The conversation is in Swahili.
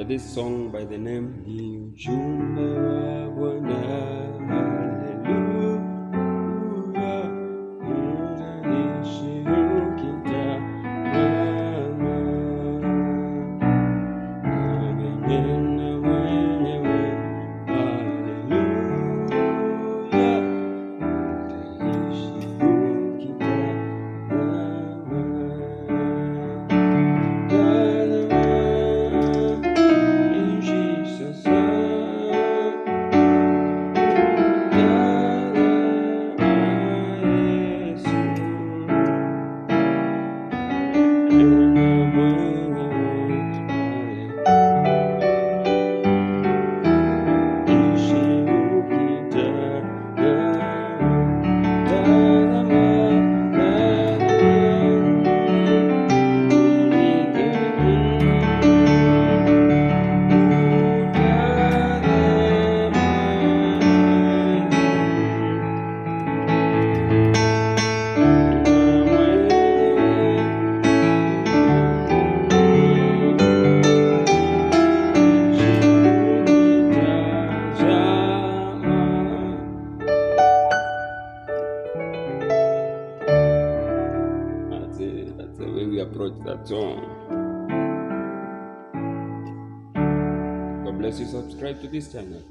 this song by the name Ujumbe wa Bwana. Hallelujah. Unanishi ukitazama. Amenena mwenyewe. Hallelujah. Unanishi That's the way we approach that song. God bless you. Subscribe to this channel.